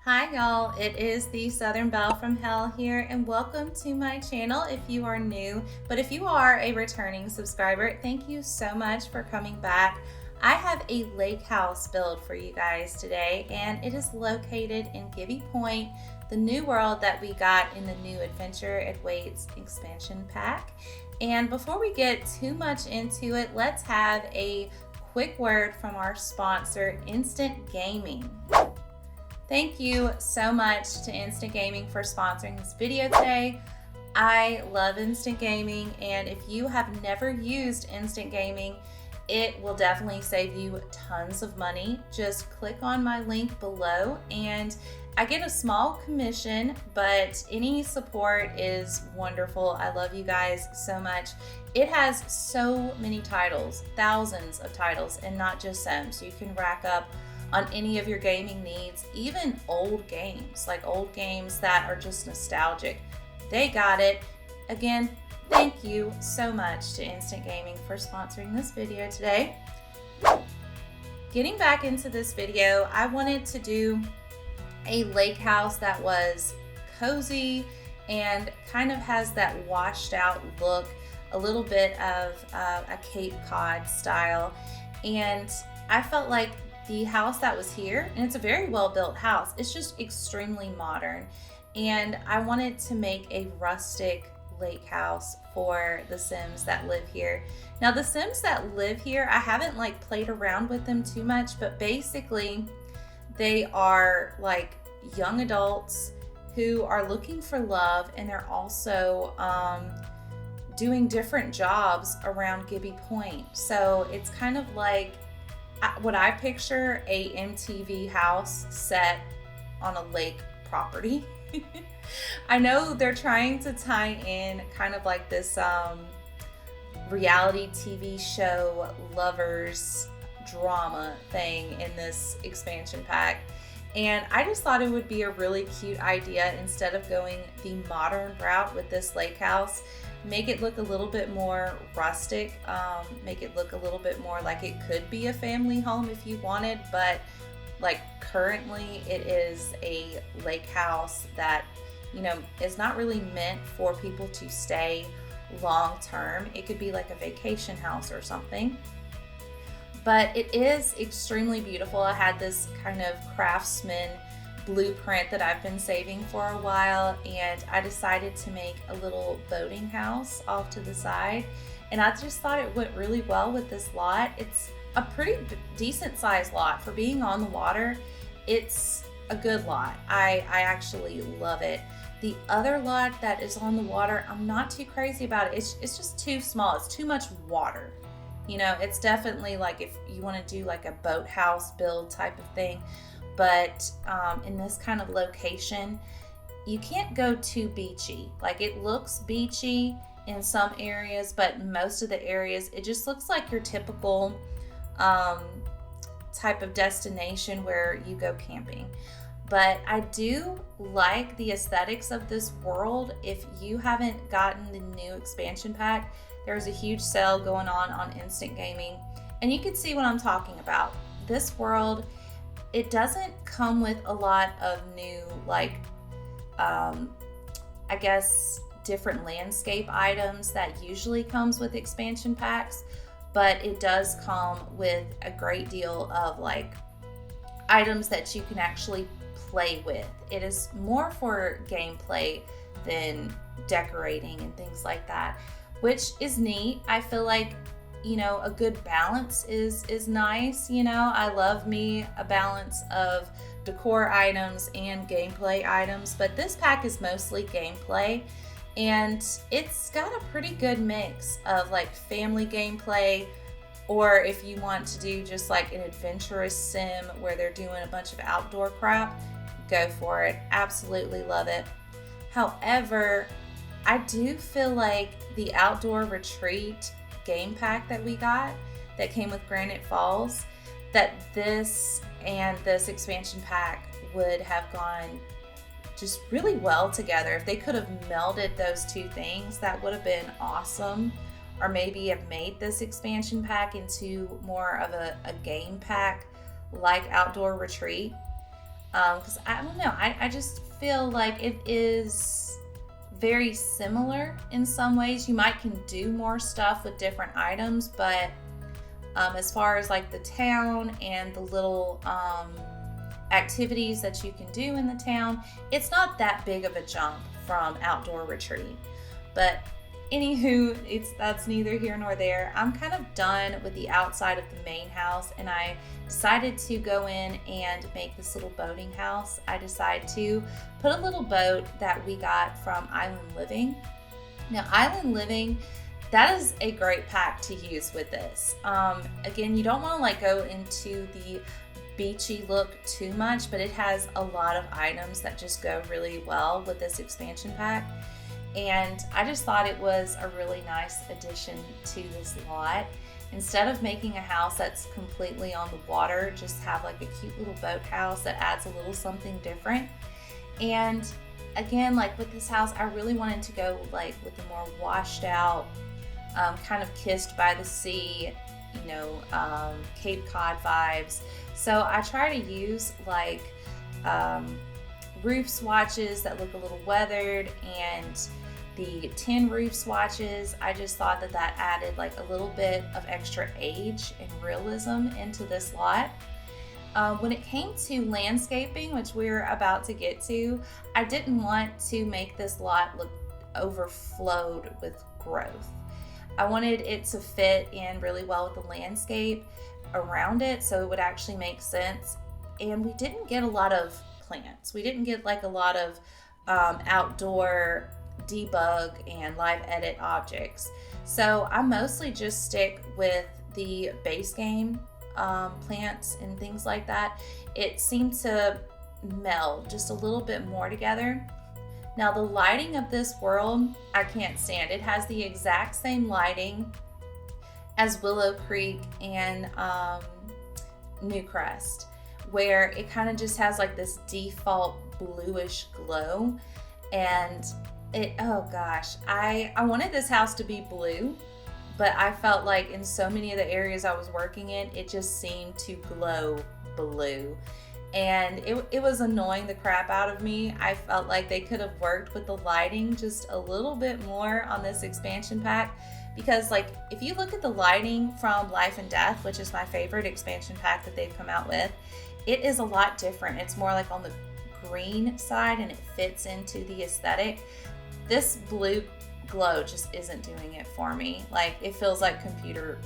Hi y'all, it is the Southern Belle from Hell here, and welcome to my channel if you are new. But if you are a returning subscriber, thank you so much for coming back. I have a lake house build for you guys today, and it is located in Gibbi Point, the new world that we got in the new Adventure It Waits expansion pack. And before we get too much into it, let's have a quick word from our sponsor, Instant Gaming. Thank you so much to Instant Gaming for sponsoring this video today. I love Instant Gaming, and if you have never used Instant Gaming, it will definitely save you tons of money. Just click on my link below, and I get a small commission, but any support is wonderful. I love you guys so much. It has so many titles, thousands of titles, and not just some, so you can rack up on any of your gaming needs, even old games, like old games that are just nostalgic. They got it. Again, thank you so much to Instant Gaming for sponsoring this video today. Getting back into this video, I wanted to do a lake house that was cozy and kind of has that washed out look, a little bit of a Cape Cod style. And I felt like the house that was here, and it's a very well built house, it's just extremely modern, and I wanted to make a rustic lake house for the Sims that live here. Now the Sims that live here, I haven't like played around with them too much, but basically they are like young adults who are looking for love, and they're also doing different jobs around Gibbi Point. So it's kind of like what I picture a MTV house set on a lake property. I know they're trying to tie in kind of like this reality TV show lovers drama thing in this expansion pack. And I just thought it would be a really cute idea, instead of going the modern route with this lake house, make it look a little bit more rustic, make it look a little bit more like it could be a family home if you wanted, but like currently it is a lake house that, you know, is not really meant for people to stay long term. It could be like a vacation house or something, but it is extremely beautiful. I had this kind of craftsman blueprint that I've been saving for a while, and I decided to make a little boating house off to the side, and I just thought it went really well with this lot. It's a pretty decent sized lot for being on the water. It's a good lot. I actually love it. The other lot that is on the water, I'm not too crazy about it. It's just too small. It's too much water. You know, it's definitely like if you want to do like a boathouse build type of thing. But in this kind of location, you can't go too beachy. Like, it looks beachy in some areas, but most of the areas, it just looks like your typical type of destination where you go camping. But I do like the aesthetics of this world. If you haven't gotten the new expansion pack, there's a huge sale going on Instant Gaming, and you can see what I'm talking about. This world, it doesn't come with a lot of new, like, I guess, different landscape items that usually comes with expansion packs, but it does come with a great deal of like items that you can actually play with. It is more for gameplay than decorating and things like that, which is neat. I feel like, you know, a good balance is nice. You know, I love me a balance of decor items and gameplay items, but this pack is mostly gameplay, and it's got a pretty good mix of like family gameplay, or if you want to do just like an adventurous sim where they're doing a bunch of outdoor crap, go for it. Absolutely love it. However, I do feel like the outdoor retreat game pack that we got that came with Granite Falls, that this and this expansion pack would have gone just really well together. If they could have melded those two things, that would have been awesome. Or maybe have made this expansion pack into more of a game pack like Outdoor Retreat. Because I don't know, I just feel like it is very similar in some ways. You might can do more stuff with different items, but as far as like the town and the little activities that you can do in the town, it's not that big of a jump from outdoor retreat. But anywho, that's neither here nor there. I'm kind of done with the outside of the main house, and I decided to go in and make this little boating house. I decided to put a little boat that we got from Island Living. Now, Island Living, that is a great pack to use with this. Again, you don't want to like go into the beachy look too much, but it has a lot of items that just go really well with this expansion pack. And I just thought it was a really nice addition to this lot. Instead of making a house that's completely on the water, just have like a cute little boat house that adds a little something different. And again, like with this house, I really wanted to go like with the more washed out, kind of kissed by the sea, you know, Cape Cod vibes. So I try to use like roof swatches that look a little weathered, and the tin roof swatches. I just thought that that added like a little bit of extra age and realism into this lot. When it came to landscaping, which we're about to get to, I didn't want to make this lot look overflowed with growth. I wanted it to fit in really well with the landscape around it, so it would actually make sense. And we didn't get a lot of plants. We didn't get like a lot of outdoor debug and live edit objects. So I mostly just stick with the base game plants and things like that. It seemed to meld just a little bit more together. Now the lighting of this world, I can't stand. It has the exact same lighting as Willow Creek and Newcrest, where it kind of just has like this default bluish glow. And oh gosh, I wanted this house to be blue, but I felt like in so many of the areas I was working in, it just seemed to glow blue. And it was annoying the crap out of me. I felt like they could have worked with the lighting just a little bit more on this expansion pack, because like if you look at the lighting from Life and Death, which is my favorite expansion pack that they've come out with, it is a lot different. It's more like on the green side and it fits into the aesthetic. This blue glow just isn't doing it for me. Like it feels like computer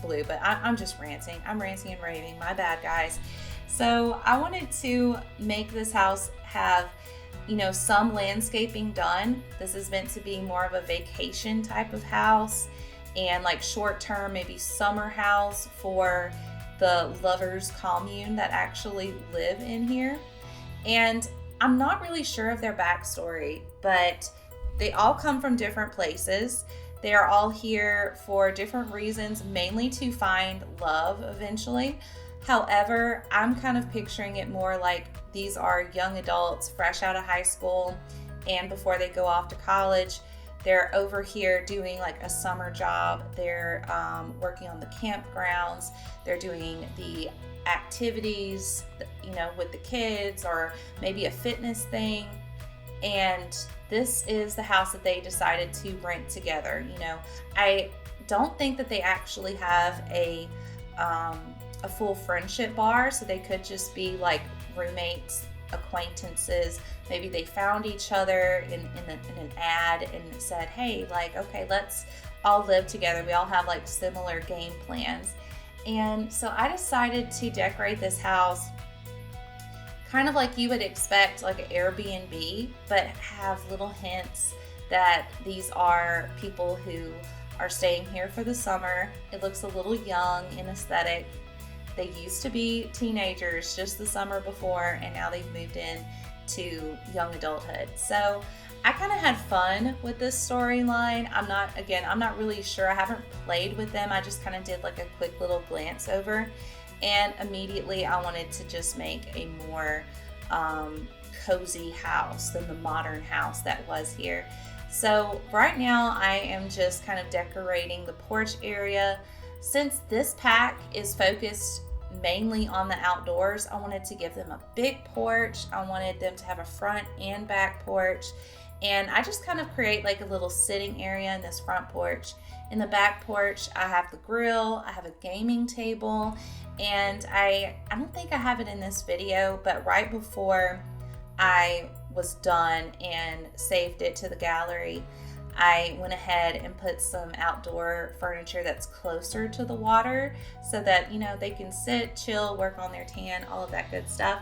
blue, but I'm just ranting. I'm ranting and raving. My bad, guys. So I wanted to make this house have, you know, some landscaping done. This is meant to be more of a vacation type of house, and like short term, maybe summer house for the lovers commune that actually live in here. And I'm not really sure of their backstory, but they all come from different places. They are all here for different reasons, mainly to find love eventually. However, I'm kind of picturing it more like these are young adults fresh out of high school, and before they go off to college, they're over here doing like a summer job. They're working on the campgrounds. They're doing the activities, you know, with the kids, or maybe a fitness thing. And this is the house that they decided to rent together. You know, I don't think that they actually have a full friendship bar, so they could just be like roommates, acquaintances. Maybe they found each other in an ad and it said, hey, like, okay, let's all live together. We all have like similar game plans. And so I decided to decorate this house kind of like you would expect, like an Airbnb, but have little hints that these are people who are staying here for the summer. It looks a little young in aesthetic. They used to be teenagers just the summer before, and now they've moved in to young adulthood. So I kind of had fun with this storyline. I'm not really sure. I haven't played with them. I just kind of did like a quick little glance over, and immediately I wanted to just make a more cozy house than the modern house that was here. So right now I am just kind of decorating the porch area. Since this pack is focused mainly on the outdoors. I wanted to give them a big porch. I wanted them to have a front and back porch. And I just kind of create like a little sitting area in this front porch. In the back porch, I have the grill, I have a gaming table, and I don't think I have it in this video, but right before I was done and saved it to the gallery, I went ahead and put some outdoor furniture that's closer to the water so that, you know, they can sit, chill, work on their tan, all of that good stuff.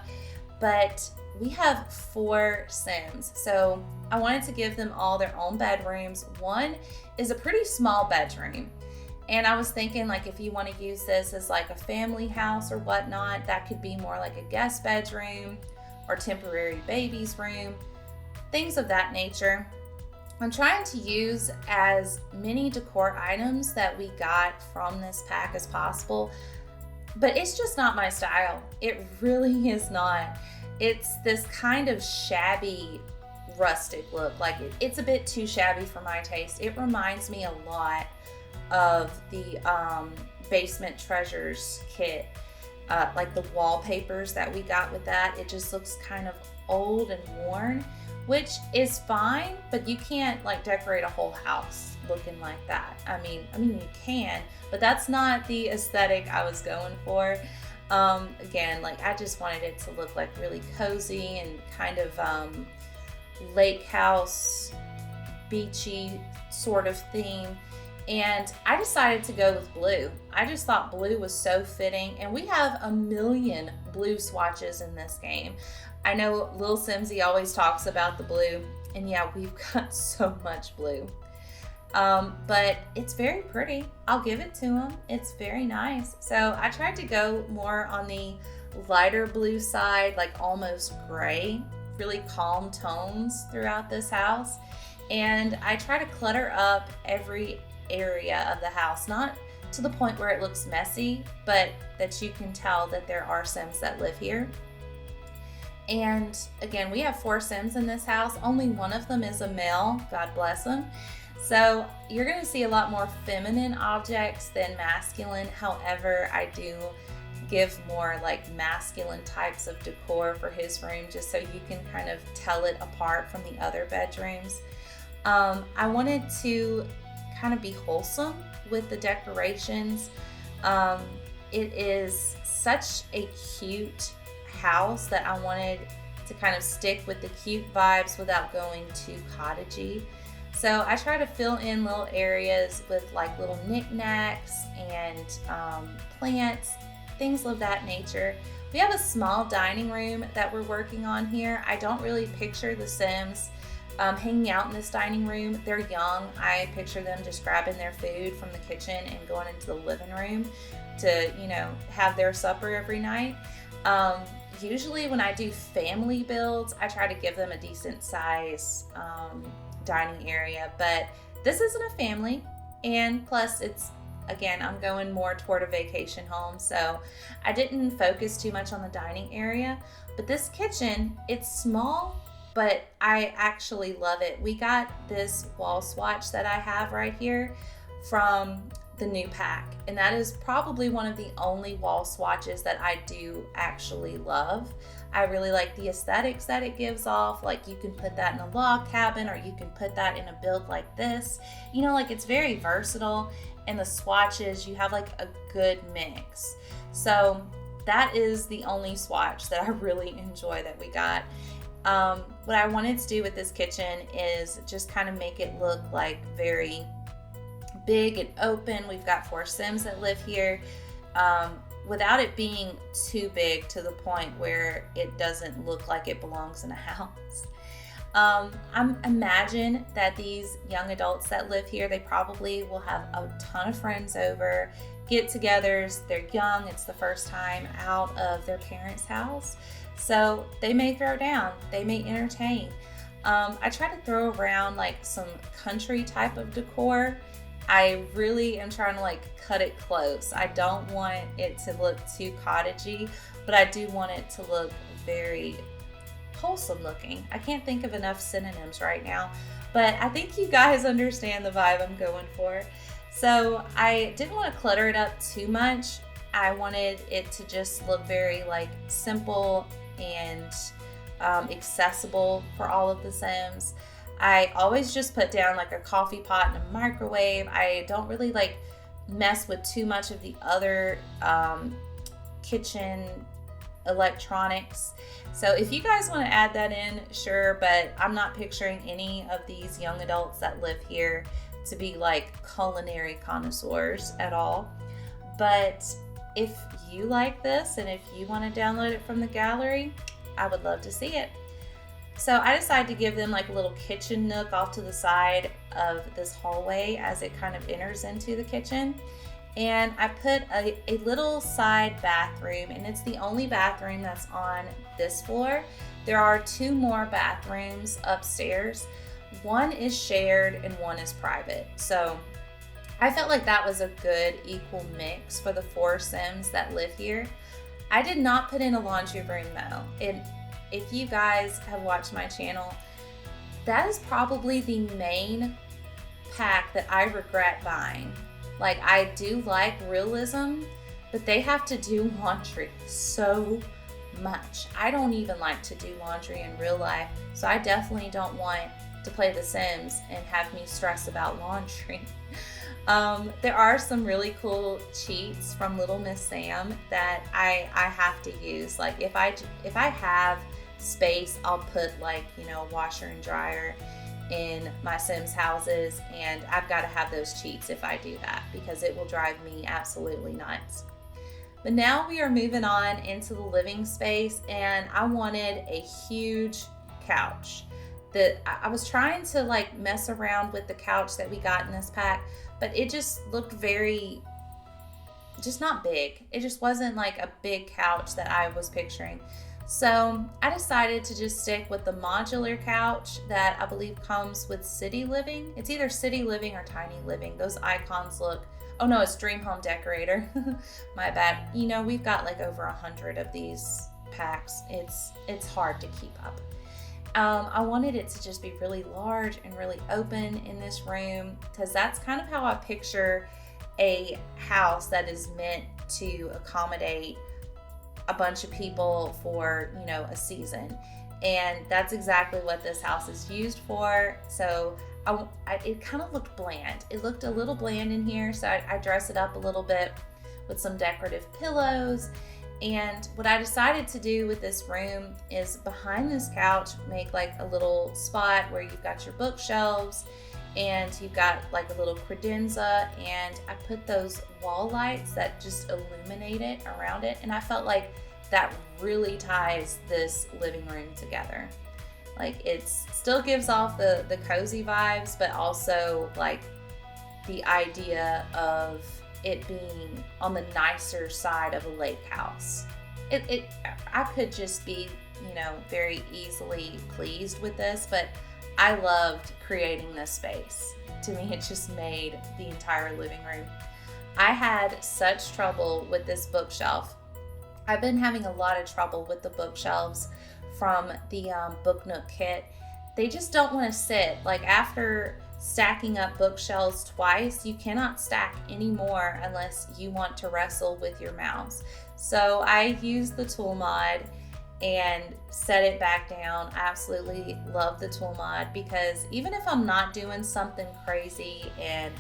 But we have 4 Sims, so I wanted to give them all their own bedrooms. One is a pretty small bedroom, and I was thinking, like, if you want to use this as like a family house or whatnot, that could be more like a guest bedroom or temporary baby's room, things of that nature. I'm trying to use as many decor items that we got from this pack as possible, but it's just not my style. It really is not. It's this kind of shabby, rustic look. Like it's a bit too shabby for my taste. It reminds me a lot of the Basement Treasures kit, like the wallpapers that we got with that. It just looks kind of old and worn, which is fine, but you can't like decorate a whole house looking like that. I mean you can, but that's not the aesthetic I was going for. Again, like I just wanted it to look like really cozy and kind of lake house, beachy sort of theme. And I decided to go with blue. I just thought blue was so fitting, and we have a million blue swatches in this game. I know Lil Simsy always talks about the blue, and yeah, we've got so much blue. But it's very pretty. I'll give it to him. It's very nice. So I tried to go more on the lighter blue side, like almost gray, really calm tones throughout this house. And I try to clutter up every area of the house, not to the point where it looks messy, but that you can tell that there are Sims that live here. And again, we have 4 Sims in this house. Only one of them is a male, God bless him. So you're gonna see a lot more feminine objects than masculine. However, I do give more like masculine types of decor for his room, just so you can kind of tell it apart from the other bedrooms. I wanted to kind of be wholesome with the decorations. It is such a cute house that I wanted to kind of stick with the cute vibes without going too cottagey. So I try to fill in little areas with like little knickknacks and plants, things of that nature. We have a small dining room that we're working on here. I don't really picture the Sims hanging out in this dining room. They're young. I picture them just grabbing their food from the kitchen and going into the living room to, you know, have their supper every night. Usually when I do family builds, I try to give them a decent size dining area, but this isn't a family, and plus it's, again, I'm going more toward a vacation home, so I didn't focus too much on the dining area. But this kitchen, it's small, but I actually love it. We got this wall swatch that I have right here from the new pack, and that is probably one of the only wall swatches that I do actually love. I really like the aesthetics that it gives off. Like you can put that in a log cabin, or you can put that in a build like this. You know, like it's very versatile, and the swatches, you have like a good mix. So that is the only swatch that I really enjoy that we got. What I wanted to do with this kitchen is just kind of make it look like very big and open. We've got 4 Sims that live here, without it being too big to the point where it doesn't look like it belongs in a house. I imagine that these young adults that live here, they probably will have a ton of friends over, get-togethers. They're young, it's the first time out of their parents' house, so they may throw down, they may entertain. I try to throw around like some country type of decor. I really am trying to like cut it close. I don't want it to look too cottagey, but I do want it to look very wholesome looking. I can't think of enough synonyms right now, but I think you guys understand the vibe I'm going for. So I didn't want to clutter it up too much. I wanted it to just look very like simple and accessible for all of the Sims. I always just put down like a coffee pot and a microwave. I don't really like mess with too much of the other kitchen electronics. So if you guys want to add that in, sure, but I'm not picturing any of these young adults that live here to be like culinary connoisseurs at all. But if you like this and if you want to download it from the gallery, I would love to see it. So I decided to give them like a little kitchen nook off to the side of this hallway as it kind of enters into the kitchen. And I put a little side bathroom, and it's the only bathroom that's on this floor. There are 2 more bathrooms upstairs. One is shared and one is private. So I felt like that was a good equal mix for the 4 Sims that live here. I did not put in a laundry room though. And if you guys have watched my channel, that is probably the main pack that I regret buying. Like, I do like realism, but they have to do laundry so much. I don't even like to do laundry in real life, so I definitely don't want to play The Sims and have me stress about laundry. There are some really cool cheats from Little Miss Sam that I have to use. Like, if I have space, I'll put like, you know, a washer and dryer in my Sims houses, and I've got to have those cheats if I do that, because it will drive me absolutely nuts. But now we are moving on into the living space, and I wanted a huge couch. I was trying to like mess around with the couch that we got in this pack, but it just looked just not big. It just wasn't like a big couch that I was picturing. So I decided to just stick with the modular couch that I believe comes with City Living. It's either City Living or Tiny Living. Those icons look, oh no, it's Dream Home Decorator. My bad. You know, we've got like over 100 of these packs. It's hard to keep up. I wanted it to just be really large and really open in this room, because that's kind of how I picture a house that is meant to accommodate a bunch of people for, you know, a season. And that's exactly what this house is used for. So it kind of looked bland. It looked a little bland in here, so I dressed it up a little bit with some decorative pillows. And what I decided to do with this room is behind this couch, make like a little spot where you've got your bookshelves and you've got like a little credenza, and I put those wall lights that just illuminate it around it, and I felt like that really ties this living room together. Like, it still gives off the cozy vibes, but also like the idea of it being on the nicer side of a lake house. I could just be, you know, very easily pleased with this, but I loved creating this space. To me, it just made the entire living room. I had such trouble with this bookshelf. I've been having a lot of trouble with the bookshelves from the Book Nook kit. They just don't want to sit. Like, after stacking up bookshelves twice, you cannot stack anymore unless you want to wrestle with your mouse. So I used the tool mod and set it back down. I absolutely love the tool mod, because even if I'm not doing something crazy and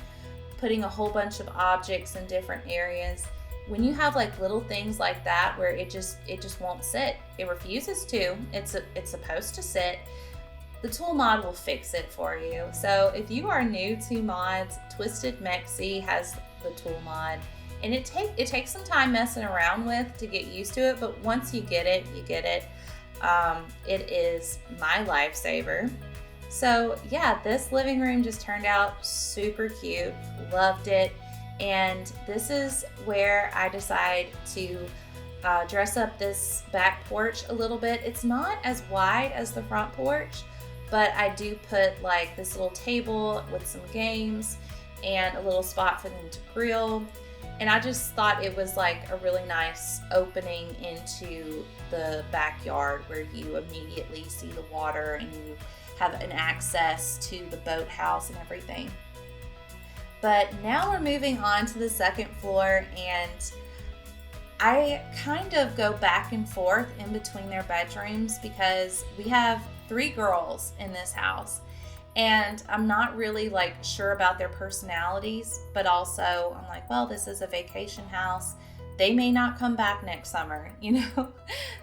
putting a whole bunch of objects in different areas, when you have like little things like that where it just won't sit, it refuses to, it's supposed to sit, the tool mod will fix it for you. So if you are new to mods, Twisted Mexi has the tool mod, and it takes some time messing around with to get used to it, but once you get it, you get it. It is my lifesaver. So yeah, this living room just turned out super cute. Loved it. And this is where I decide to dress up this back porch a little bit. It's not as wide as the front porch, but I do put like this little table with some games and a little spot for them to grill. And I just thought it was like a really nice opening into the backyard where you immediately see the water and you have an access to the boathouse and everything. But now we're moving on to the second floor, and I kind of go back and forth in between their bedrooms because we have 3 girls in this house. And I'm not really like sure about their personalities, but also I'm like, well, this is a vacation house. They may not come back next summer, you know?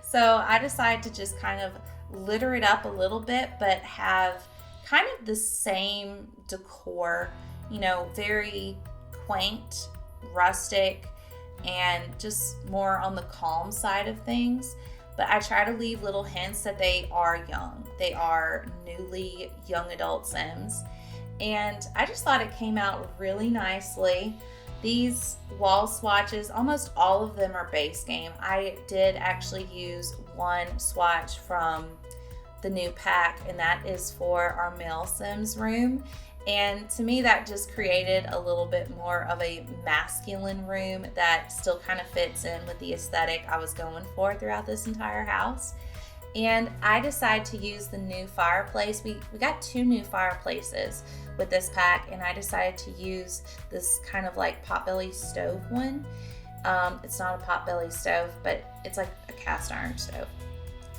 So I decided to just kind of litter it up a little bit, but have kind of the same decor, you know, very quaint, rustic, and just more on the calm side of things. But I try to leave little hints that they are young. They are newly young adult Sims. And I just thought it came out really nicely. These wall swatches, almost all of them are base game. I did actually use one swatch from the new pack, and that is for our male Sims room. And to me, that just created a little bit more of a masculine room that still kind of fits in with the aesthetic I was going for throughout this entire house. And I decided to use the new fireplace. We got 2 new fireplaces with this pack, and I decided to use this kind of like potbelly stove one. It's not a potbelly stove, but it's like a cast iron stove.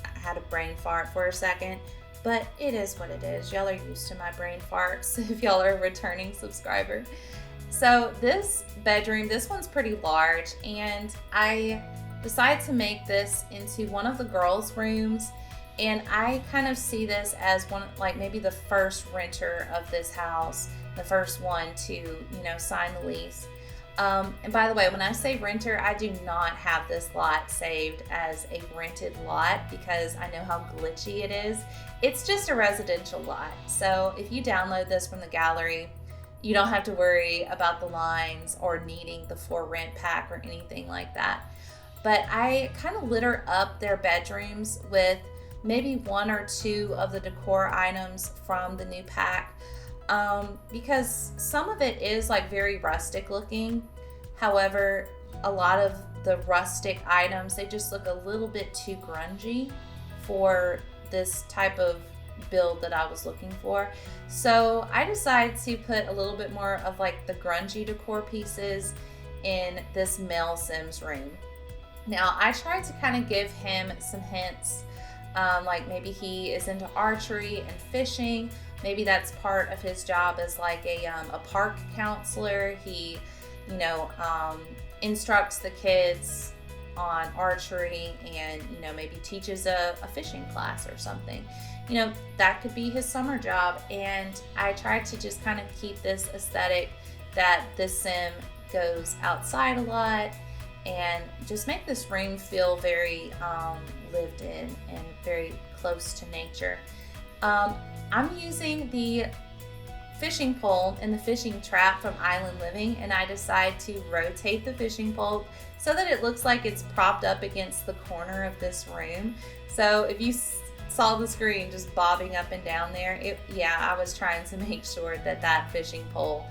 I had a brain fart for a second. But it is what it is. Y'all are used to my brain farts if y'all are a returning subscriber. So this bedroom, this one's pretty large, and I decided to make this into one of the girls' rooms. And I kind of see this as one, like maybe the first renter of this house, the first one to, you know, sign the lease. And by the way, when I say renter, I do not have this lot saved as a rented lot because I know how glitchy it is. It's just a residential lot. So if you download this from the gallery, you don't have to worry about the lines or needing the for rent pack or anything like that. But I kind of litter up their bedrooms with maybe 1 or 2 of the decor items from the new pack. Because some of it is like very rustic looking. However, a lot of the rustic items, they just look a little bit too grungy for this type of build that I was looking for. So I decided to put a little bit more of like the grungy decor pieces in this male Sims room. Now I tried to kind of give him some hints, like maybe he is into archery and fishing. Maybe that's part of his job as like a park counselor. He, you know, instructs the kids on archery and, you know, maybe teaches a fishing class or something. You know, that could be his summer job. And I tried to just kind of keep this aesthetic that this Sim goes outside a lot and just make this room feel very lived in and very close to nature. I'm using the fishing pole and the fishing trap from Island Living, and I decide to rotate the fishing pole so that it looks like it's propped up against the corner of this room. So if you saw the screen just bobbing up and down there, I was trying to make sure that that fishing pole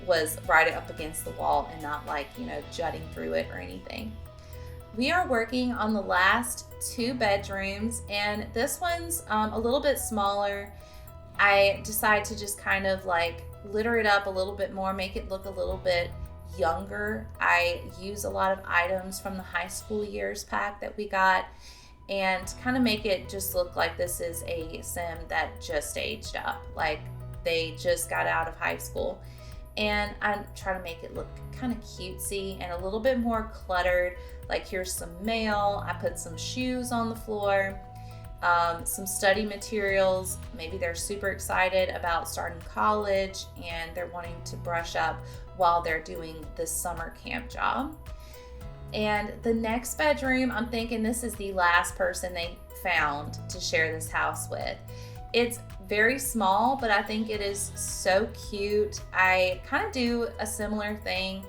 was right up against the wall and not like, you know, jutting through it or anything. We are working on the last 2 bedrooms, and this one's a little bit smaller. I decided to just kind of like litter it up a little bit more, make it look a little bit younger. I use a lot of items from the high school years pack that we got and kind of make it just look like this is a Sim that just aged up, like they just got out of high school. And I try to make it look kind of cutesy and a little bit more cluttered. Like here's some mail, I put some shoes on the floor, some study materials. Maybe they're super excited about starting college and they're wanting to brush up while they're doing this summer camp job. And the next bedroom, I'm thinking this is the last person they found to share this house with. It's very small, but I think it is so cute. I kind of do a similar thing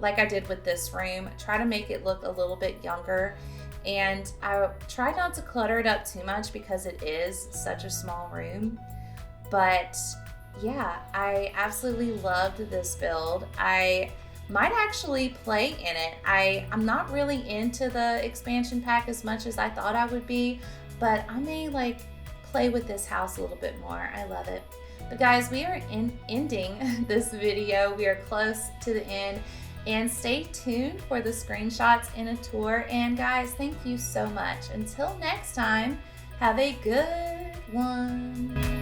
like I did with this room. Try to make it look a little bit younger. And I try not to clutter it up too much because it is such a small room. But yeah, I absolutely loved this build. I might actually play in it. I'm not really into the expansion pack as much as I thought I would be, but I may like play with this house a little bit more. I love it. But guys, we are ending this video. We are close to the end. And stay tuned for the screenshots and a tour. And guys, thank you so much. Until next time, have a good one.